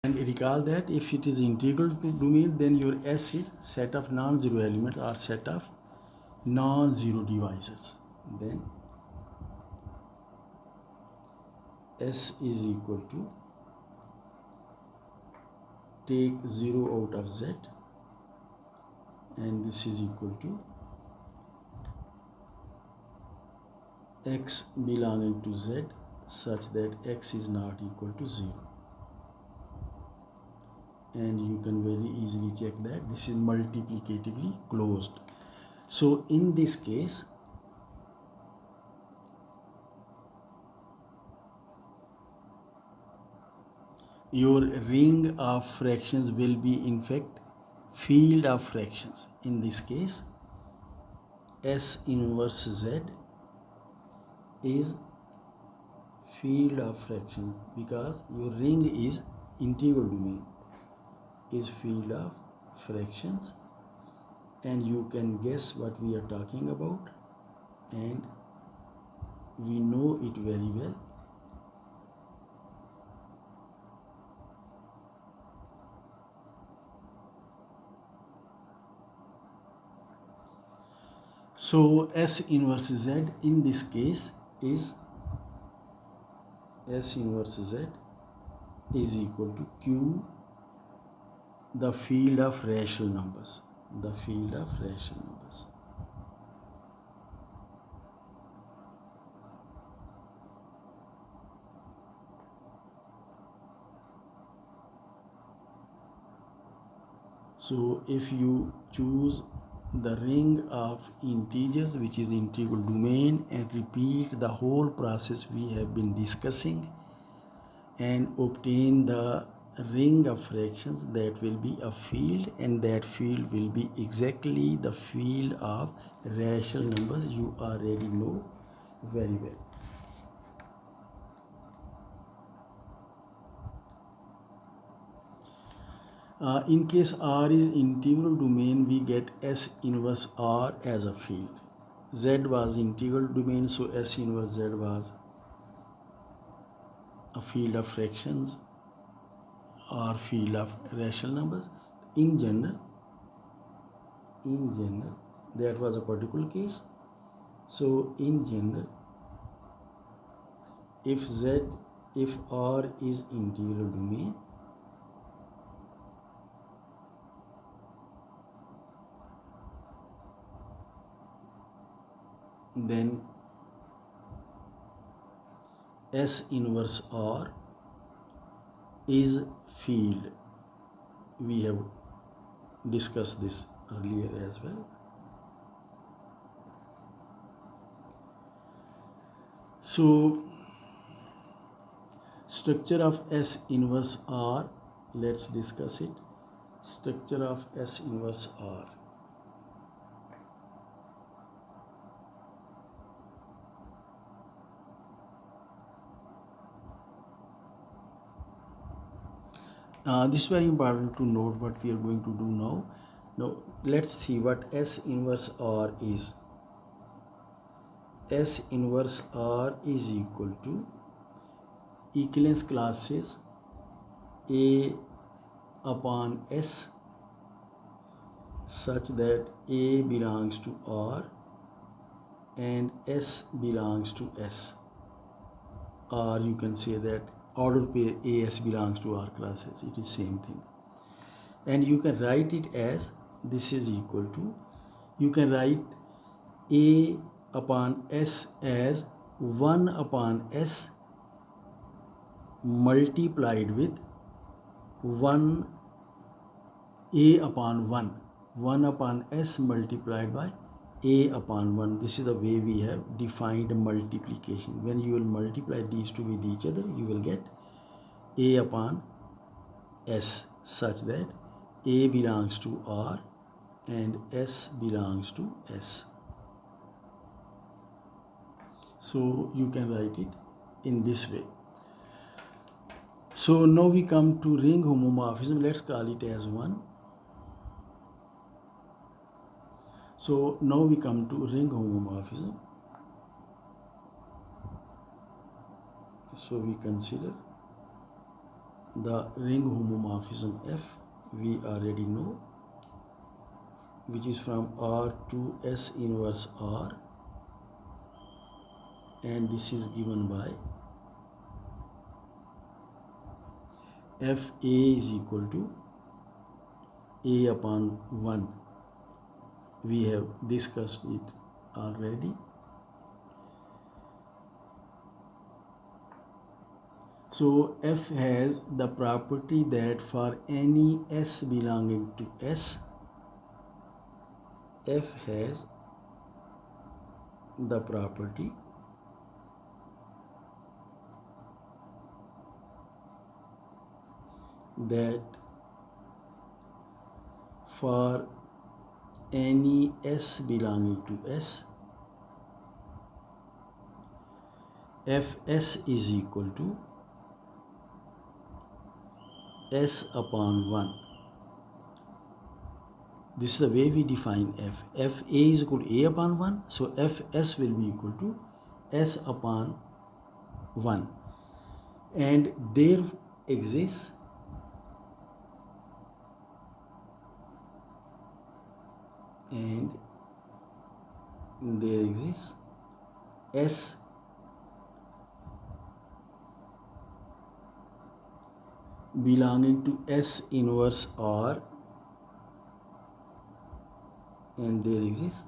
And recall that if it is integral to domain, then your S is set of non-zero elements or set of non-zero divisors. Then S is equal to, take 0 out of Z, and this is equal to X belonging to Z such that X is not equal to 0. And you can very easily check that this is multiplicatively closed. So in this case, your ring of fractions will be in fact field of fractions. In this case, S inverse Z is field of fractions because your ring is integral domain, is field of fractions, and you can guess what we are talking about, and we know it very well. So S inverse Z in this case is S inverse Z is equal to Q, the field of rational numbers, the field of rational numbers. So if you choose the ring of integers, which is integral domain, and repeat the whole process we have been discussing and obtain the ring of fractions, that will be a field, and that field will be exactly the field of rational numbers. You already know very well. In case R is integral domain, we get S inverse R as a field. Z was integral domain, so S inverse Z was a field of fractions or field of rational numbers. In general, that was a particular case. So in general, if R is integral domain, then S inverse R is field. We have discussed this earlier as well. So structure of S inverse R, let's discuss it. Structure of S inverse R. This is very important to note what we are going to do now. Now let's see what S inverse R is. S inverse R is equal to equivalence classes A upon S such that A belongs to R and S belongs to S, or you can say that order pair AS belongs to R classes. It is same thing, and you can write it as this is equal to, you can write A upon S as 1 upon S multiplied with 1 A upon 1 upon S multiplied by A upon 1. This is the way we have defined multiplication. When you will multiply these two with each other, you will get A upon S such that A belongs to R and S belongs to S. So you can write it in this way. So now we come to ring homomorphism. Let's call it as 1. So now we come to ring homomorphism. So we consider the ring homomorphism F we already know, which is from R to S inverse R, and this is given by Fa is equal to A upon 1. We have discussed it already. So F has the property that for any S belonging to S, F has the property that for any S belonging to S, Fs is equal to S upon 1. This is the way we define F. Fa is equal to A upon 1, so Fs will be equal to S upon 1. And there exists S belonging to S inverse R, and there exists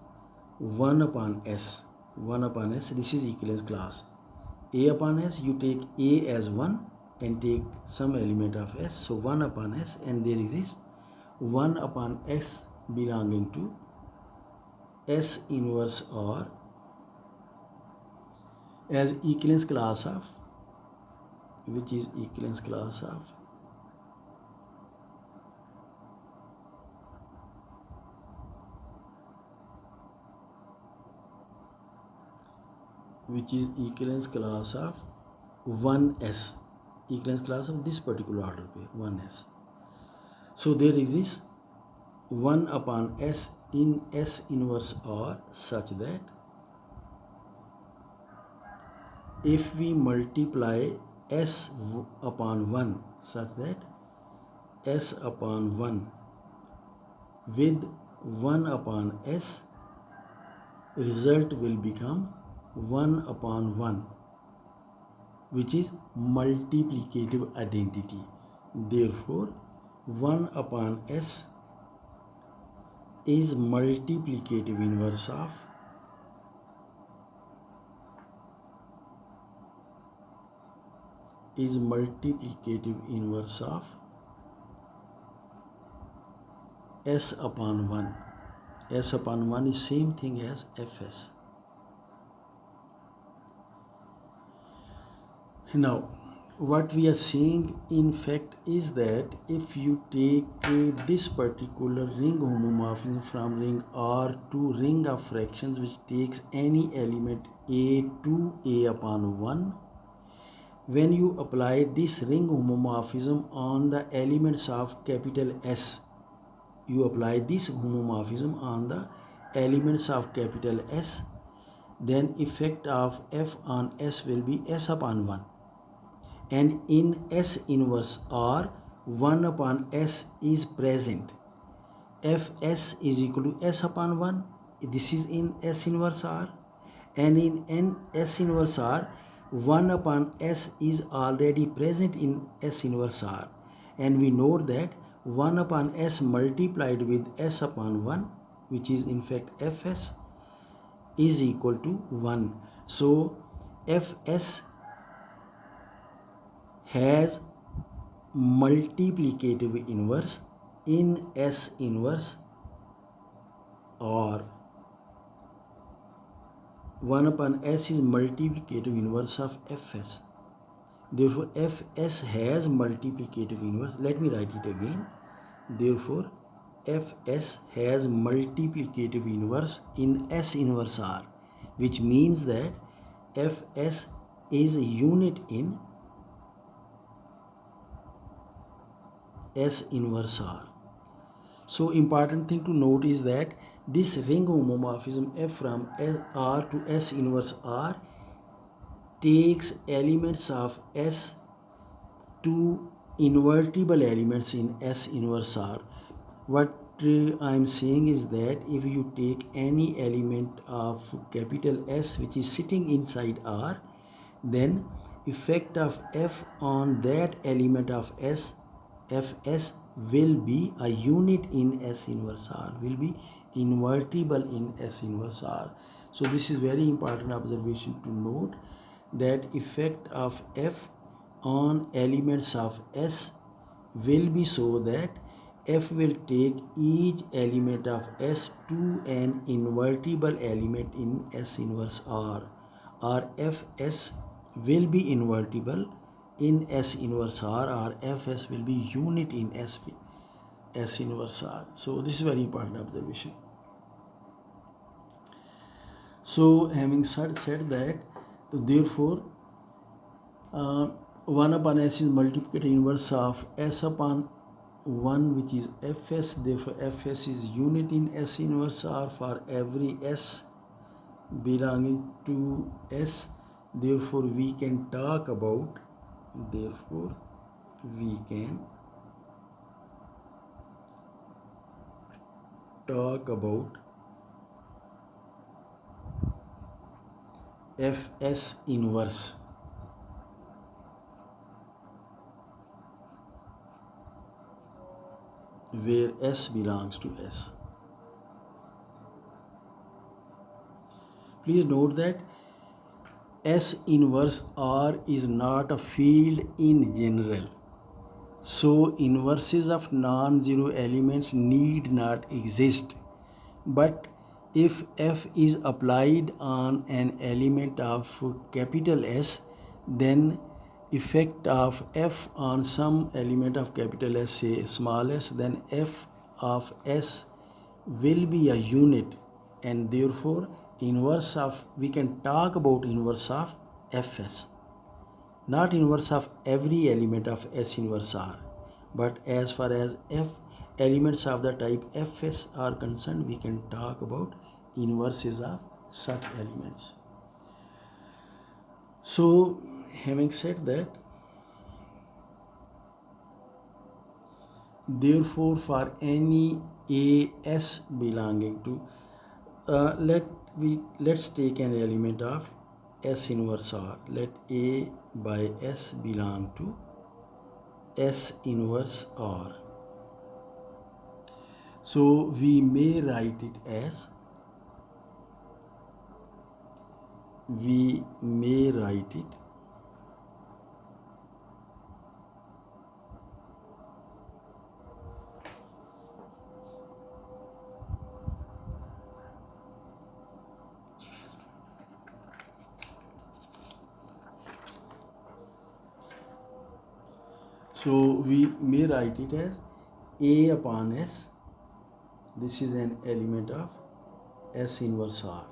1 upon S. 1 upon S, this is equivalence class. A upon S, you take A as 1 and take some element of S, so 1 upon S, and there exists 1 upon S belonging to S inverse R as equivalence class of, which is equivalence class of which is equivalence class of 1s, equivalence class of this particular order pair 1s. So there exists 1 upon S in S inverse R such that if we multiply S upon 1 such that S upon 1 with 1 upon S, result will become 1 upon 1, which is multiplicative identity. Therefore 1 upon S is multiplicative inverse of S upon 1. S upon 1 is same thing as Fs. Now what we are saying in fact is that if you take this particular ring homomorphism from ring R to ring of fractions which takes any element A to A upon 1, when you apply this ring homomorphism on the elements of capital S, you apply this homomorphism on the elements of capital S, then effect of F on S will be S upon 1. And in S inverse R, 1 upon S is present. Fs is equal to S upon 1. This is in S inverse R. And in S inverse R, 1 upon S is already present in S inverse R. And we know that 1 upon S multiplied with S upon 1, which is in fact Fs, is equal to 1. So Fs has multiplicative inverse in S inverse R. 1 upon S is multiplicative inverse of Fs. Therefore Fs has multiplicative inverse. Let me write it again. Therefore Fs has multiplicative inverse in S inverse R, which means that Fs is a unit in S inverse R. So important thing to note is that this ring homomorphism F from R to S inverse R takes elements of S to invertible elements in S inverse R. What I am saying is that if you take any element of capital S which is sitting inside R, then effect of F on that element of S, Fs, will be a unit in S inverse R, will be invertible in S inverse R. So this is very important observation to note, that effect of F on elements of S will be so that F will take each element of S to an invertible element in S inverse R, or Fs will be invertible in S inverse R, or Fs will be unit in S inverse R. So this is very important observation. So having said that, so therefore 1 upon S is multiplicative inverse of S upon 1, which is Fs. Therefore Fs is unit in S inverse R for every S belonging to S. Therefore we can talk about Fs inverse, where S belongs to S. Please note that S inverse R is not a field in general. So inverses of non-zero elements need not exist. But if F is applied on an element of capital S, then effect of F on some element of capital S, say small s, then F of S will be a unit, and therefore inverse of, we can talk about inverse of Fs, not inverse of every element of S inverse R, but as far as F elements of the type Fs are concerned, we can talk about inverses of such elements. So having said that, therefore for any AS belonging to let's take an element of S inverse R. Let A by S belong to S inverse R. So we may write it as, A upon S. This is an element of S inverse R.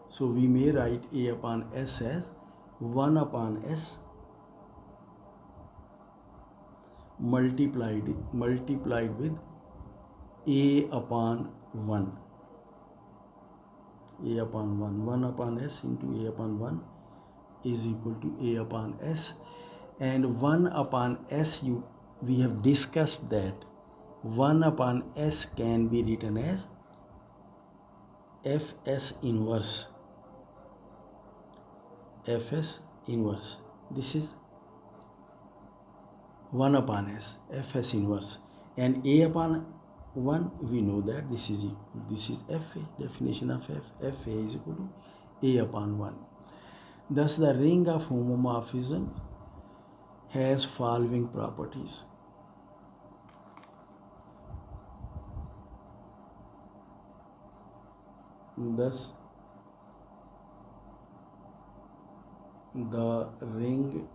So we may write A upon S as 1 upon S multiplied with A upon 1. A upon 1. 1 upon S into A upon 1 is equal to A upon S. And 1 upon S, we have discussed that 1 upon S can be written as Fs inverse. Fs inverse. This is 1 upon S, Fs inverse. And A upon 1, we know that this is equal, this is Fa, definition of Fa is equal to A upon 1. Thus the ring of homomorphisms has following properties. Thus the ring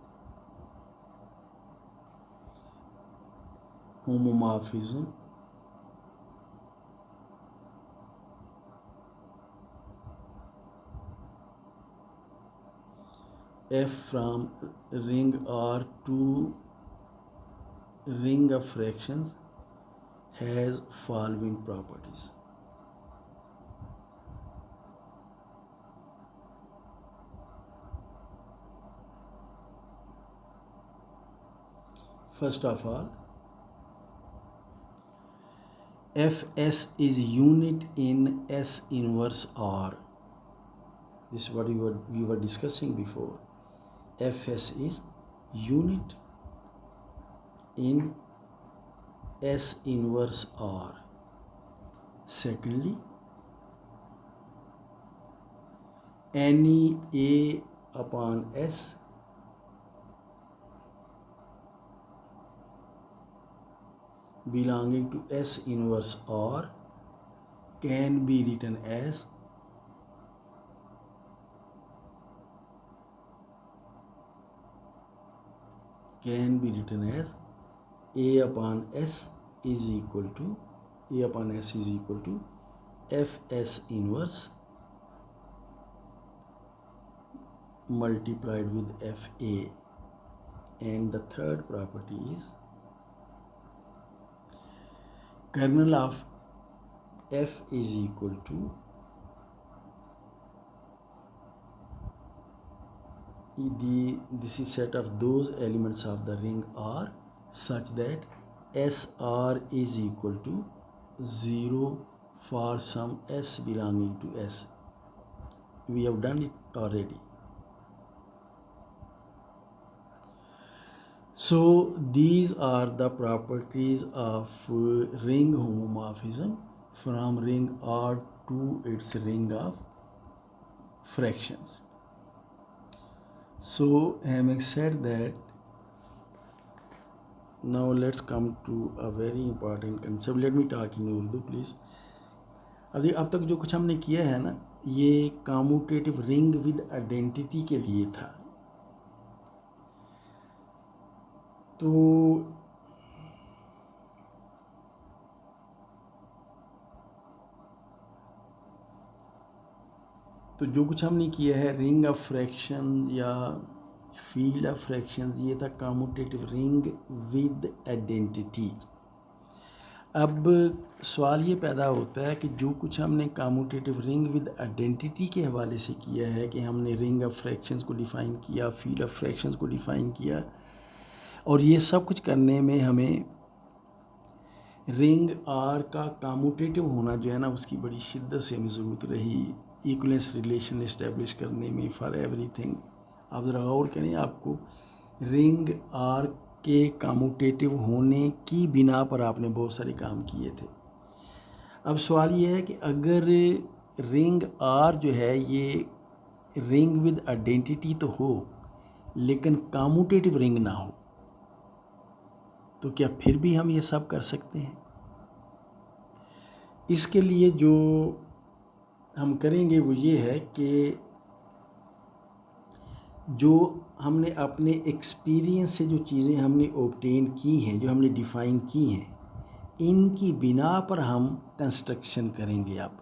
homomorphism F from ring R to ring of fractions has following properties. First of all, Fs is unit in S inverse R. This is what we were discussing before. Fs is unit in S inverse R. Secondly, any A upon S belonging to S inverse R can be written as A upon S is equal to Fs inverse multiplied with Fa. And the third property is kernel of F is equal to this is set of those elements of the ring R such that SR is equal to 0 for some S belonging to S. We have done it already. So these are the properties of ring homomorphism from ring R to its ring of fractions. So having said that, now let's come to a very important concept. Let me talk in Urdu please. अब तक जो कुछ हमने किया है ना, ये commutative ring with identity के लिए था. तो जो कुछ हमने किया है रिंग ऑफ फ्रैक्शन या फील्ड ऑफ फ्रैक्शंस, ये था कम्यूटेटिव रिंग विद आइडेंटिटी. अब सवाल ये पैदा होता है कि जो कुछ हमने कम्यूटेटिव रिंग विद आइडेंटिटी के हवाले से किया है कि हमने रिंग ऑफ फ्रैक्शंस को डिफ़ाइन किया, फील्ड ऑफ फ्रैक्शंस को डिफ़ाइन किया, और ये सब कुछ करने में हमें रिंग आर का कम्यूटेटिव होना जो है ना, उसकी बड़ी शिद्दत से हमें ज़रूरत रही इक्वलेंस रिलेशन इस्टेब्लिश करने में फॉर एवरीथिंग. आप ज़रा गौर करें, आपको रिंग आर के कम्यूटेटिव होने की बिना पर आपने बहुत सारे काम किए थे. अब सवाल ये है कि अगर रिंग आर जो है ये रिंग विद आइडेंटिटी तो हो लेकिन कम्यूटेटिव रिंग ना हो, तो क्या फिर भी हम ये सब कर सकते हैं? इसके लिए जो हम करेंगे वो ये है कि जो हमने अपने एक्सपीरियंस से जो चीज़ें हमने ऑब्टेन की हैं, जो हमने डिफ़ाइन की हैं, इनकी बिना पर हम कंस्ट्रक्शन करेंगे. अब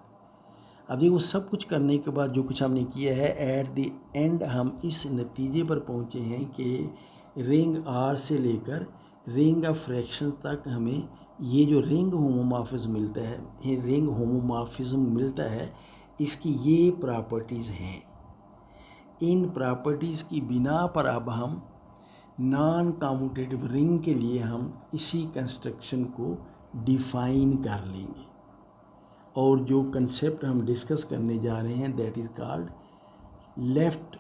देखो, सब कुछ करने के बाद जो कुछ हमने किया है, एट द एंड हम इस नतीजे पर पहुँचे हैं कि रिंग आर से लेकर रिंग ऑफ फ्रैक्शन तक हमें ये जो रिंग होमोमॉर्फिज्म मिलता है, इसकी ये प्रॉपर्टीज़ हैं. इन प्रॉपर्टीज़ की बिना पर अब हम नॉन कम्यूटेटिव रिंग के लिए हम इसी कंस्ट्रक्शन को डिफ़ाइन कर लेंगे. और जो कंसेप्ट हम डिस्कस करने जा रहे हैं, that is called left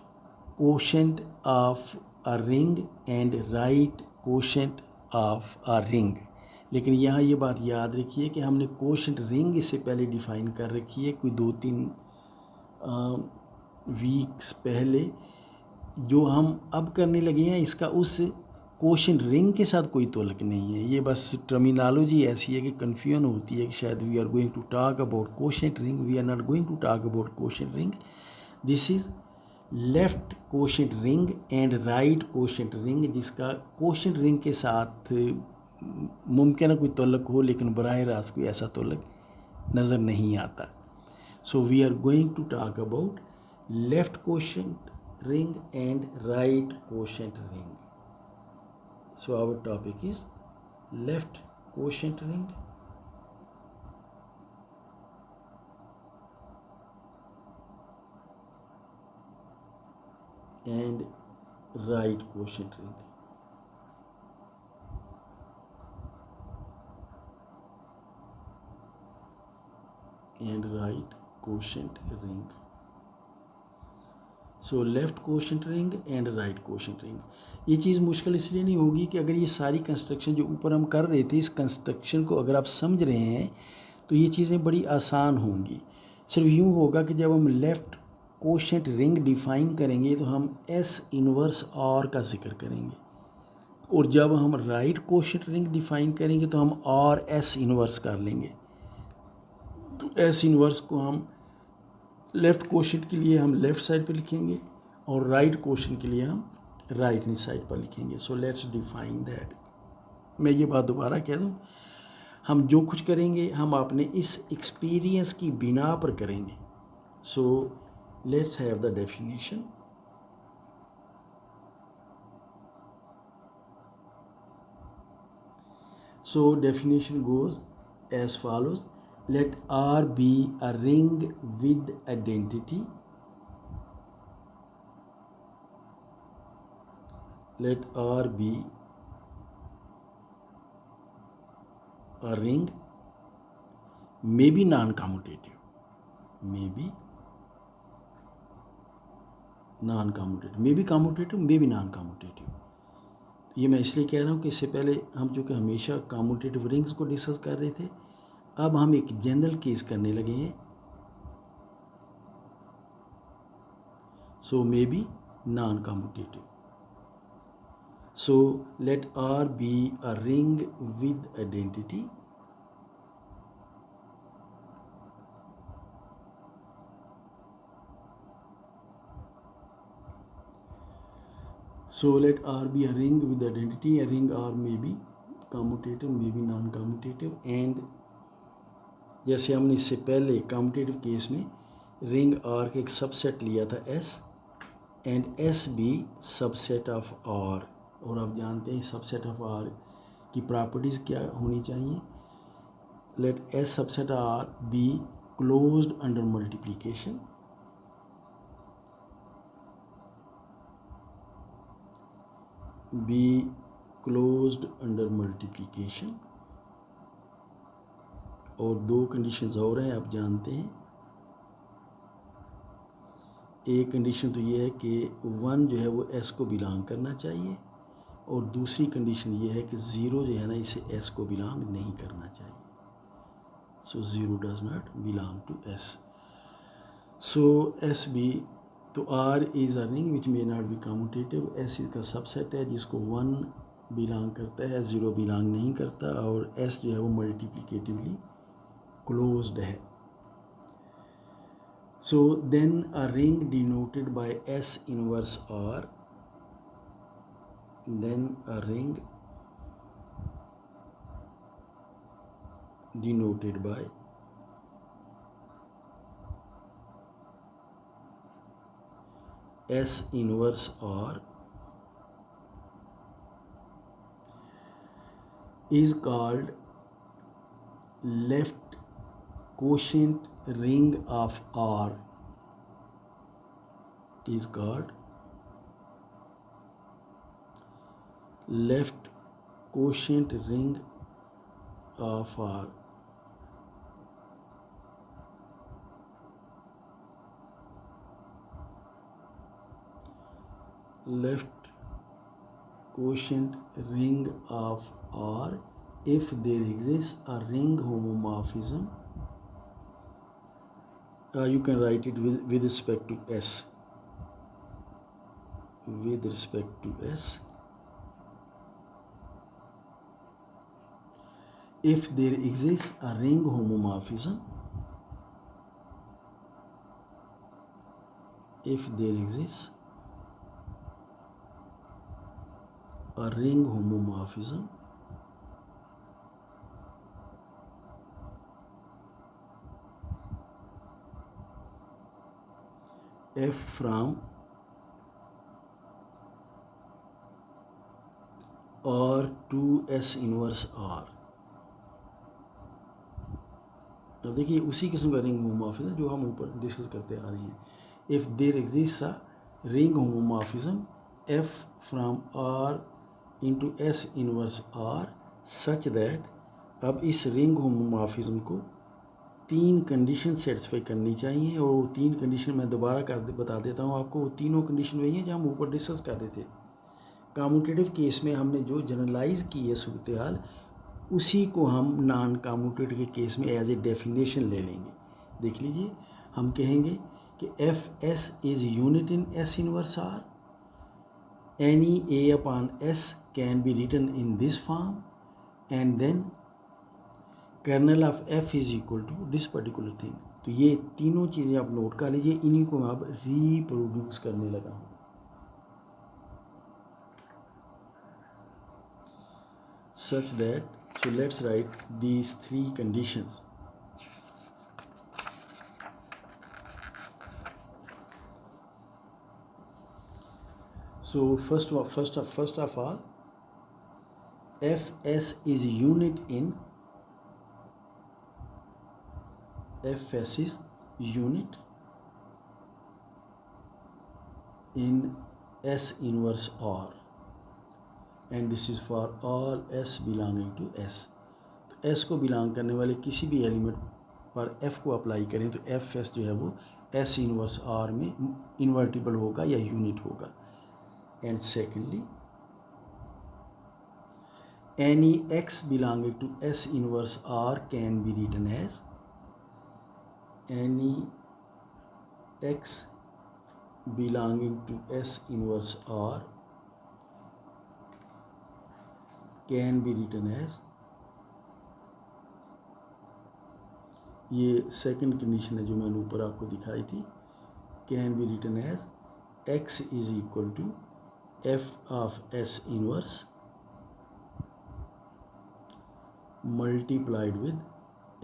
quotient of a ring and right quotient of a ring. लेकिन यहाँ ये बात याद रखिए कि हमने कोशेंट रिंग इससे पहले डिफ़ाइन कर रखी है, कोई 2-3 वीक्स पहले. जो हम अब करने लगे हैं इसका उस कोशेंट रिंग के साथ कोई तल्लुक़ नहीं है. ये बस टर्मिनोलॉजी ऐसी है कि कन्फ्यूजन होती है कि शायद we are going to talk about quotient ring. We are not going to talk about quotient ring. This is left quotient ring and right quotient ring, जिसका कोशेंट रिंग के साथ मुमकिन है कोई तल्लुक़ हो, लेकिन बराह रास्त कोई ऐसा तल्लुक़ नज़र नहीं आता. So we are going to talk about left quotient ring and right quotient ring. So our topic is left quotient ring and right quotient ring. and right quotient ring. So left quotient ring and right quotient ring. ये चीज़ मुश्किल इसलिए नहीं होगी कि अगर ये सारी construction जो ऊपर हम कर रहे थे, इस कंस्ट्रक्शन को अगर आप समझ रहे हैं तो ये चीज़ें बड़ी आसान होंगी. सिर्फ यूँ होगा कि जब हम लेफ़्ट कोशेंट रिंग डिफ़ाइन करेंगे तो हम एस इनवर्स आर का जिक्र करेंगे, और जब हम राइट कोशेंट रिंग डिफ़ाइन करेंगे तो हम आर एस इनवर्स कर लेंगे. तो एस इनवर्स को हम लेफ़्ट कोशेंट के लिए हम लेफ़्ट साइड पर लिखेंगे और राइट कोशेंट के लिए हम राइट हैंड साइड पर लिखेंगे. So let's define that. मैं ये बात दोबारा कह दूँ, हम जो कुछ करेंगे हम अपने इस एक्सपीरियंस की बिना पर करेंगे. So let's have the definition. So definition goes as follows. Let R be a ring with identity. Let R be a ring, maybe non-commutative, maybe non-commutative, maybe commutative, maybe non-commutative. ये मैं इसलिए कह रहा हूँ कि इससे पहले हम जो कि हमेशा कम्यूटेटिव रिंग्स को डिस्कस कर रहे थे, अब हम एक जनरल केस करने लगे हैं. So may be non commutative. So let R be a ring with identity. So let R be a ring with identity. A ring R may be commutative, may be non-commutative. And जैसे हमने इससे पहले commutative case में ring R का एक subset लिया था S, and S भी सबसेट ऑफ R. और आप जानते हैं सबसेट ऑफ R की प्रॉपर्टीज़ क्या होनी चाहिए. Let S subset R be closed under multiplication. be closed under multiplication. और दो कंडीशंस और हैं, आप जानते हैं. एक कंडीशन तो ये है कि 1 जो है वो S को बिलोंग करना चाहिए, और दूसरी कंडीशन ये है कि 0 जो है ना इसे S को बिलोंग नहीं करना चाहिए. So 0 does not belong to S. So S भी तो R is a ring which may not be commutative. S इसका सबसेट है जिसको 1 बिलोंग करता है, 0 बिलोंग नहीं करता, और S जो है वो मल्टीप्लिकेटिवली क्लोज्ड है. So then a ring denoted by S inverse R, then a ring denoted by S inverse R is called left quotient ring of R. Is called left quotient ring of R. Left quotient ring of R if there exists a ring homomorphism. You can write it with respect to S. With respect to S, if there exists a ring homomorphism, if there exists a ring homomorphism, F from R to S inverse R. तो देखिए उसी किस्म का ring homomorphism जो हम ऊपर discuss करते आ रहे हैं. If there exist a ring homomorphism F from R into S inverse R such that, अब इस रिंग होमोमॉर्फिज्म को 3 कंडीशन सेटिस्फाई करनी चाहिए, और वो 3 कंडीशन मैं दोबारा बता देता हूँ आपको। वो तीनों कंडीशन वही हैं जो हम ऊपर डिस्कस कर रहे थे। कम्यूटेटिव केस में हमने जो जनरलाइज की है सूरत हाल, उसी को हम नॉन कम्यूटेटिव के केस में एज ए डेफिनेशन ले लेंगे। देख लीजिए, हम कहेंगे कि F S is unit in S inverse R, any a upon S can be written in this form, and then kernel of F is equal to this particular thing. तो ये तीनों चीज़ें आप नोट कर लीजिए, इन्हीं को मैं अब रीप्रोड्यूस करने लगा हूँ। Such that, so let's write these 3 conditions. So first of all, fs is unit in, fs is unit in S inverse R, and this is for all S belonging to S. तो S को belong करने वाले किसी भी element पर F को apply करें तो एफ एस जो है वो S इनवर्स R में इन्वर्टिबल होगा या यूनिट होगा। And secondly, any x belonging to S inverse R can be written as, any x belonging to S inverse R can be written as, ये second condition है जो मैंने ऊपर आपको दिखाई थी, can be written as x is equal to f of S inverse multiplied with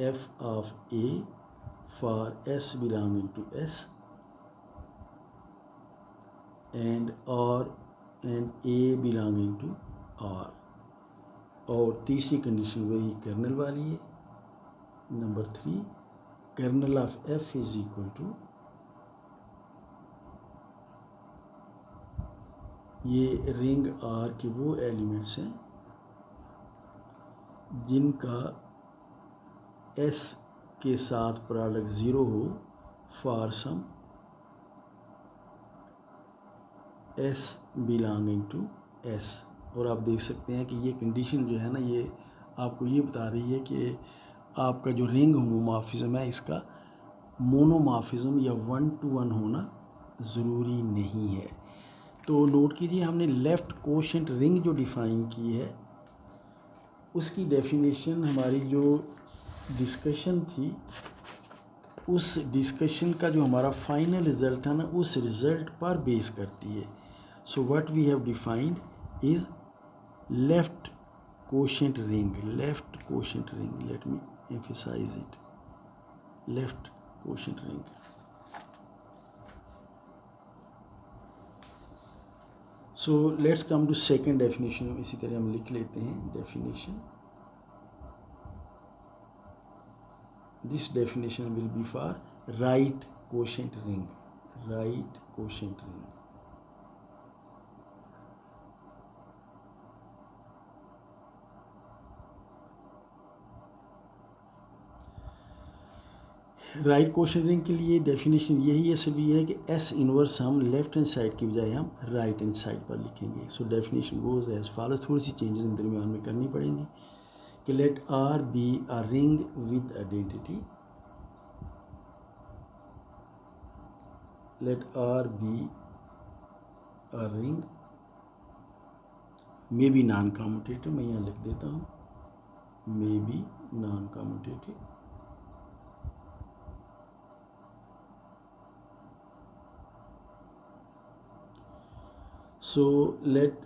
f of a for S belonging to S and R and A belonging to R। और तीसरी condition वही कर्नल वाली है, number 3, kernel of F is equal to, ये ring R के वो elements हैं जिनका S के साथ प्रोडक्ट 0 हो for some S belonging to S। और आप देख सकते हैं कि ये कंडीशन जो है ना, ये आपको ये बता रही है कि आपका जो रिंग होमोमॉर्फिज्म है इसका मोनोमॉर्फिज्म या 1-to-1 होना ज़रूरी नहीं है। तो नोट कीजिए, हमने लेफ़्ट कोशेंट रिंग जो डिफ़ाइन की है उसकी डेफिनेशन हमारी जो डिस्कशन थी, उस डिस्कशन का जो हमारा फाइनल रिज़ल्ट था ना, उस रिज़ल्ट पर बेस करती है। So what we have defined is left quotient ring, left quotient ring, let me emphasize it, left quotient ring. So let's come to second definition. इसी तरह हम लिख लेते हैं definition. This definition will be for right quotient ring, right quotient ring. Right quotient ring के लिए definition यही है, सिर्फ ये है कि एस इनवर्स हम लेफ्ट हैंड साइड की बजाय हम राइट हैंड साइड पर लिखेंगे। So definition goes as follow, थोड़ी सी चेंजेस इन दरमियान में करनी पड़ेंगी कि let R be a ring with identity, let R be a ring may be non commutative, मैं यहाँ लिख देता हूँ may be non commutative. So let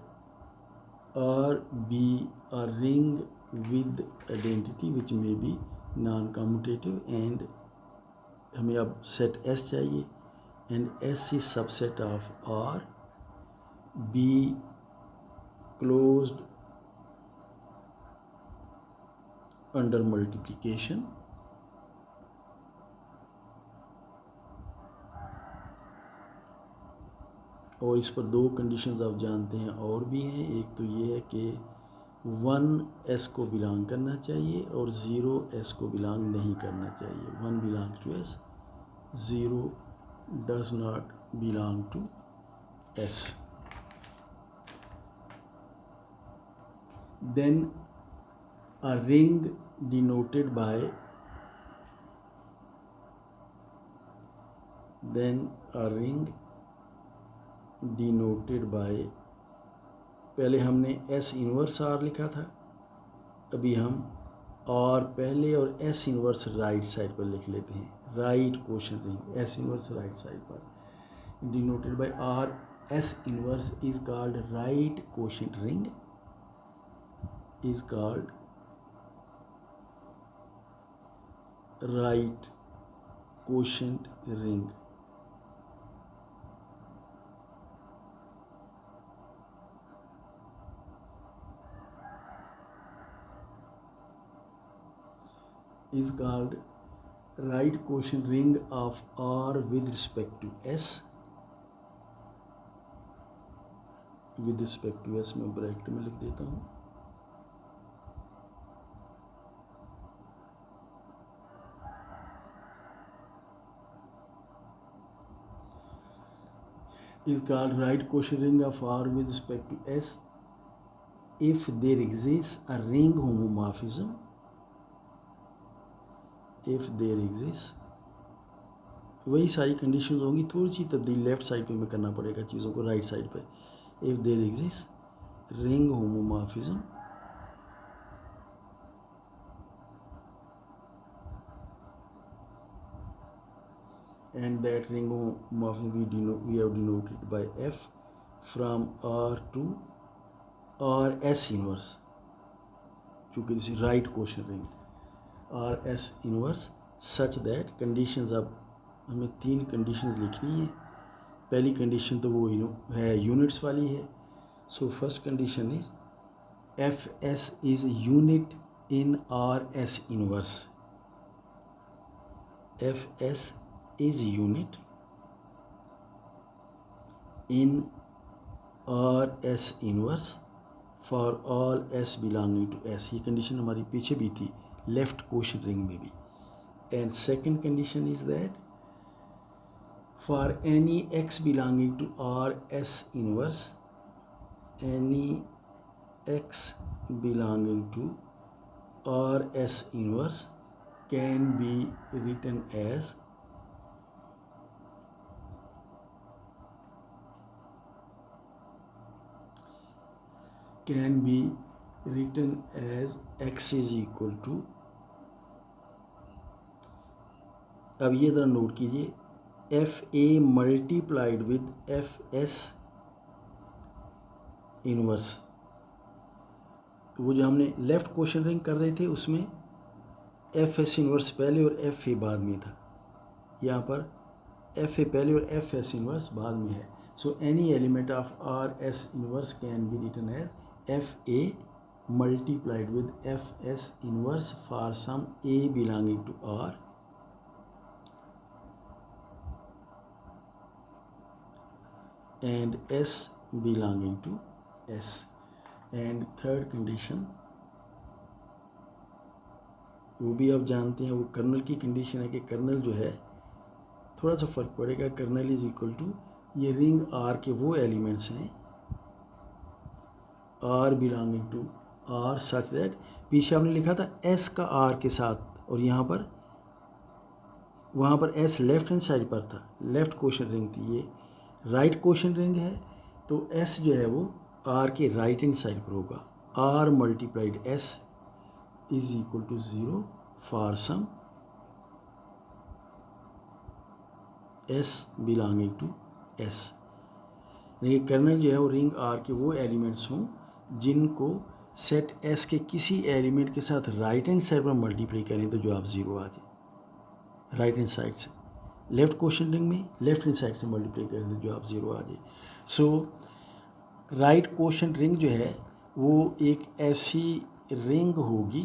R be a ring with identity which may be non-commutative, and हमें अब set S चाहिए, and S is subset of R, be closed under multiplication, और इस पर 2 कंडीशंस आप जानते हैं और भी हैं। एक तो ये है कि 1 S को बिलोंग करना चाहिए और 0 S को बिलोंग नहीं करना चाहिए. 1 belongs to S, 0 does not belong to S. Then a ring denoted by पहले हमने S इनवर्स R लिखा था, अभी हम R पहले और S इनवर्स राइट साइड पर लिख लेते हैं. Right quotient ring S inverse right side पर denoted by R. S inverse is called right quotient ring, is called right quotient ring. Is called right quotient ring of R with respect to S. With respect to S मैं bracket में लिख देता हूँ. Is called right quotient ring of R with respect to S if there exists a ring homomorphism. If there exists, वही सारी conditions होंगी, थोड़ी सी तब्दील लेफ्ट साइड पे में करना पड़ेगा चीज़ों को राइट साइड पे. If there exists ring homomorphism and that ring homomorphism we have denoted by F from R to R S inverse, क्योंकि this is right quotient ring R S inverse such that conditions. अब हमें 3 conditions लिखनी है. पहली condition तो वो है units वाली है. So first condition is F S is unit in R S inverse. F S is unit in R S inverse for all S belonging to S. ये कंडीशन हमारी पीछे भी थी लेफ्ट क्वोशंट रिंग में भी. And second condition is that for any x belonging to R S inverse, any x belonging to R S inverse can be written as x is equal to. अब ये ज़रा note कीजिए, F a multiplied with f S inverse. वो जो हमने left quotient ring कर रहे थे उसमें एफ एस इनवर्स पहले और एफ ए बाद में था. यहाँ पर एफ ए पहले और एफ एस इनवर्स बाद में है. So any element of R S inverse can be written as f a multiplied with f S inverse for some a belonging to R and S belonging to S. And third condition वो भी आप जानते हैं, वो colonel की condition है कि colonel जो है थोड़ा सा फ़र्क पड़ेगा. कर्नल इज इक्वल टू ये रिंग R के वो एलिमेंट्स हैं R belonging to R such that पीछे आपने लिखा था S का R के साथ और यहाँ पर वहाँ पर S लेफ्ट हैंड साइड पर था, लेफ्ट क्वोशंट रिंग थी. ये राइट क्वोशंट रिंग है तो S जो है वो R के राइट हैंड साइड पर होगा. R multiplied S is equal to 0 for some S belonging to S. ये कर्नल जो है वो रिंग R के वो एलिमेंट्स हों जिनको सेट S के किसी एलिमेंट के साथ राइट हैंड साइड पर मल्टीप्लाई करें तो जवाब 0 आ जाए. राइट हैंड साइड से लेफ्ट क्वोशंट रिंग में लेफ्ट हैंड साइड से मल्टीप्लाई करें तो जवाब 0 आ जाए. सो राइट क्वोशंट रिंग जो है वो एक ऐसी रिंग होगी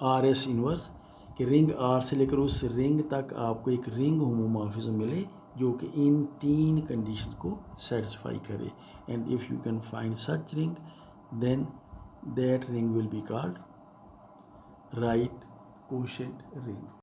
आर एस इनवर्स कि रिंग R से लेकर उस रिंग तक आपको एक रिंग होमोमॉर्फिज्म मिले जो कि इन 3 कंडीशंस को सेटिस्फाई करे. And if you can find such ring then that ring will be called right quotient ring.